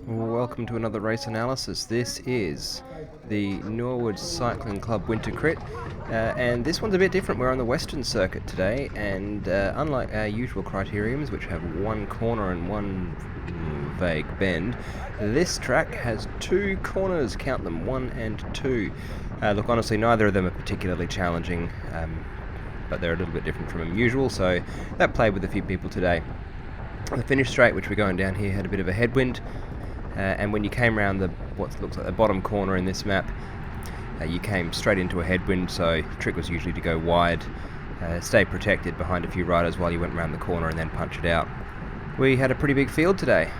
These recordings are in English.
Welcome to another race analysis. This is the Norwood Cycling Club Winter Crit, and this one's a bit different. We're on the Western Circuit today, and unlike our usual criteriums, which have one corner and one vague bend, this track has two corners, count them, 1 and 2. Look, honestly, neither of them are particularly challenging, but they're a little bit different from usual, so that played with a few people today. The finish straight, which we're going down here, had a bit of a headwind. And when you came around what looks like the bottom corner in this map, you came straight into a headwind, so the trick was usually to go wide, stay protected behind a few riders while you went around the corner and then punch it out. We had a pretty big field today,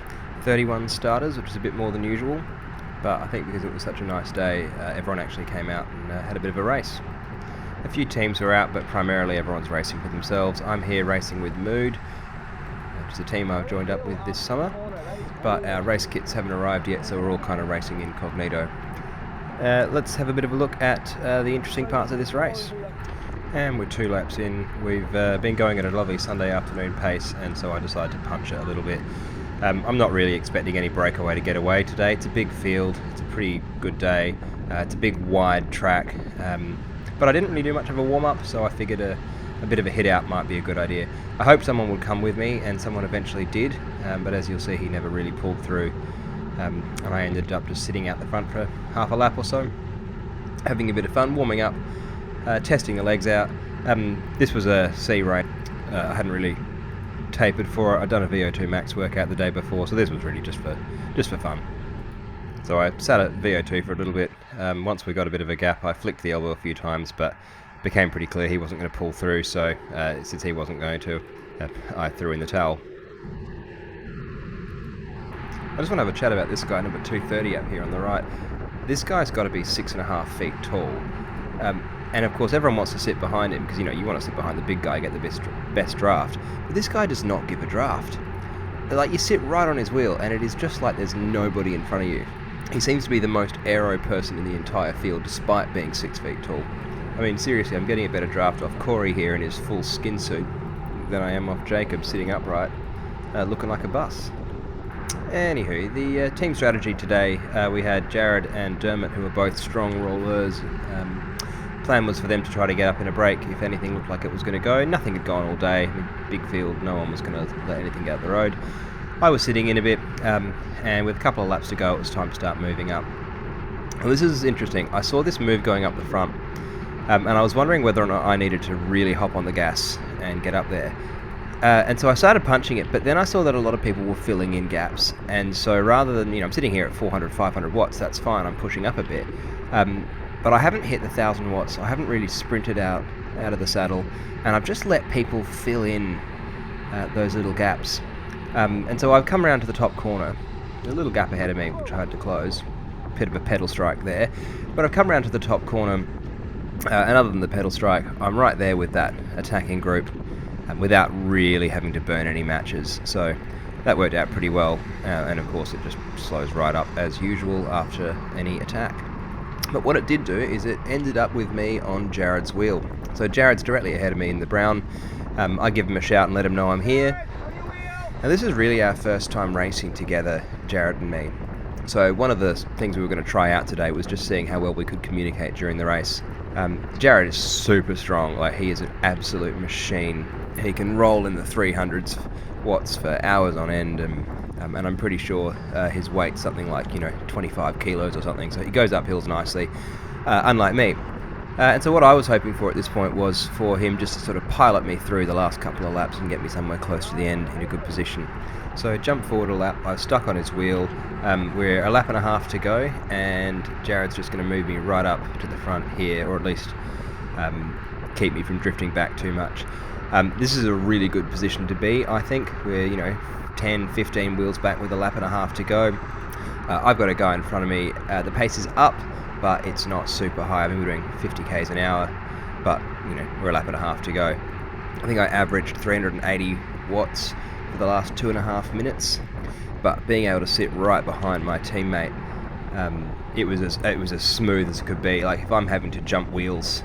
31 starters, which is a bit more than usual, but I think because it was such a nice day, everyone actually came out and had a bit of a race. A few teams were out, but primarily everyone's racing for themselves. I'm here racing with Mood, which is a team I've joined up with this summer. But our race kits haven't arrived yet, so we're all kind of racing incognito. Let's have a bit of a look at the interesting parts of this race. And we're 2 laps in. We've been going at a lovely Sunday afternoon pace, and so I decided to punch it a little bit. I'm not really expecting any breakaway to get away today. It's a big field, it's a pretty good day, it's a big wide track, but I didn't really do much of a warm-up, so I figured a bit of a hit out might be a good idea. I hope someone would come with me, and someone eventually did, but as you'll see, he never really pulled through, and I ended up just sitting out the front for half a lap or so, having a bit of fun, warming up, testing the legs out. This was a C race. I hadn't really tapered for it. I'd done a VO2 max workout the day before, so this was really just for fun. So I sat at VO2 for a little bit. Once we got a bit of a gap, I flicked the elbow a few times, but became pretty clear he wasn't going to pull through, so since he wasn't going to, I threw in the towel. I just want to have a chat about this guy, number 230 up here on the right. This guy's got to be 6.5 feet tall, and of course everyone wants to sit behind him because you want to sit behind the big guy, get the best draft. But this guy does not give a draft. Like, you sit right on his wheel, and it is just like there's nobody in front of you. He seems to be the most aero person in the entire field, despite being 6 feet tall. I mean, seriously, I'm getting a better draft off Corey here in his full skin suit than I am off Jacob sitting upright, looking like a bus. Anywho, the team strategy today, we had Jared and Dermot, who are both strong rollers. Plan was for them to try to get up in a break if anything looked like it was going to go. Nothing had gone all day. I mean, big field, no one was going to let anything get out the road. I was sitting in a bit, and with a couple of laps to go, it was time to start moving up. Well, this is interesting. I saw this move going up the front, and I was wondering whether or not I needed to really hop on the gas and get up there. And so I started punching it, but then I saw that a lot of people were filling in gaps. And so rather than, I'm sitting here at 400, 500 watts, that's fine, I'm pushing up a bit. But I haven't hit the 1,000 watts. I haven't really sprinted out of the saddle, and I've just let people fill in those little gaps. And so I've come around to the top corner, a little gap ahead of me, which I had to close. Bit of a pedal strike there. But I've come around to the top corner, and other than the pedal strike, I'm right there with that attacking group without really having to burn any matches. So that worked out pretty well, and of course it just slows right up as usual after any attack. But what it did do is it ended up with me on Jared's wheel. So Jared's directly ahead of me in the brown. I give him a shout and let him know I'm here. Now this is really our first time racing together, Jared and me. So one of the things we were going to try out today was just seeing how well we could communicate during the race. Jared is super strong, like he is an absolute machine. He can roll in the 300s watts for hours on end, and I'm pretty sure his weight's something like 25 kilos or something, so he goes up hills nicely, unlike me. And so what I was hoping for at this point was for him just to sort of pilot me through the last couple of laps and get me somewhere close to the end in a good position. So jump forward a lap, I was stuck on his wheel, we're a lap and a half to go, and Jared's just going to move me right up to the front here, or at least keep me from drifting back too much. This is a really good position to be, I think. We're 10, 15 wheels back with a lap and a half to go. I've got a guy in front of me, the pace is up, but it's not super high. I mean, we're doing 50 k's an hour, but we're a lap and a half to go. I think I averaged 380 watts for the last 2.5 minutes, but being able to sit right behind my teammate, it was as smooth as it could be. Like, if I'm having to jump wheels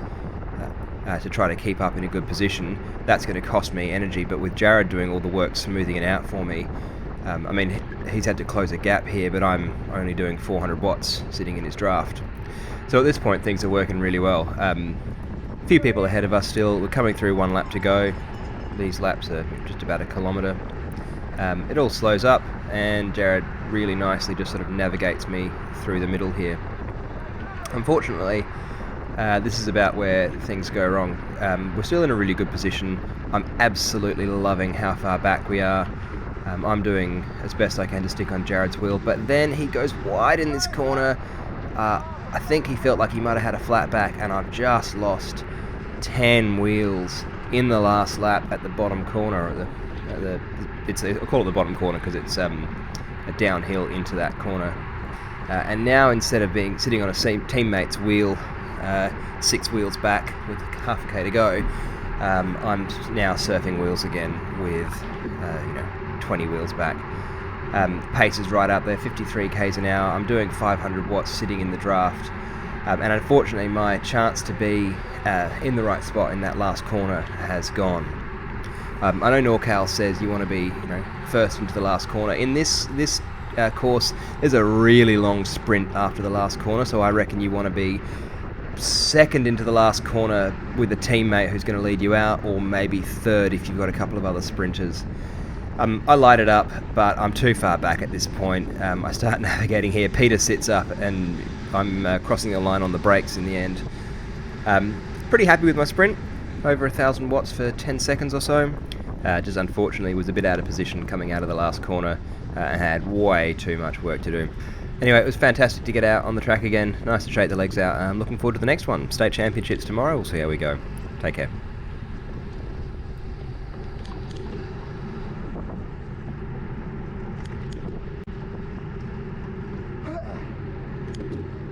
to try to keep up in a good position, that's going to cost me energy, but with Jared doing all the work smoothing it out for me, I mean, he's had to close a gap here, but I'm only doing 400 watts sitting in his draft. So at this point, things are working really well. A few people ahead of us still. We're coming through 1 lap to go. These laps are just about 1 kilometre. It all slows up, and Jared really nicely just sort of navigates me through the middle here. Unfortunately, this is about where things go wrong. We're still in a really good position. I'm absolutely loving how far back we are. I'm doing as best I can to stick on Jared's wheel, but then he goes wide in this corner. I think he felt like he might have had a flat back, and I've just lost 10 wheels in the last lap at the bottom corner. I call it the bottom corner because it's a downhill into that corner. And now, instead of sitting on a teammate's wheel, 6 wheels back with half a k to go, I'm now surfing wheels again with 20 wheels back. Pace is right up there, 53 k's an hour. I'm doing 500 watts sitting in the draft, and unfortunately my chance to be in the right spot in that last corner has gone. I know NorCal says you want to be first into the last corner. In this course, there's a really long sprint after the last corner, so I reckon you want to be second into the last corner with a teammate who's going to lead you out, or maybe third if you've got a couple of other sprinters. I light it up, but I'm too far back at this point. I start navigating here. Peter sits up, and I'm crossing the line on the brakes in the end. Pretty happy with my sprint. Over 1,000 watts for 10 seconds or so. Just unfortunately was a bit out of position coming out of the last corner and had way too much work to do. Anyway, it was fantastic to get out on the track again. Nice to shake the legs out. I'm looking forward to the next one. State Championships tomorrow. We'll see how we go. Take care.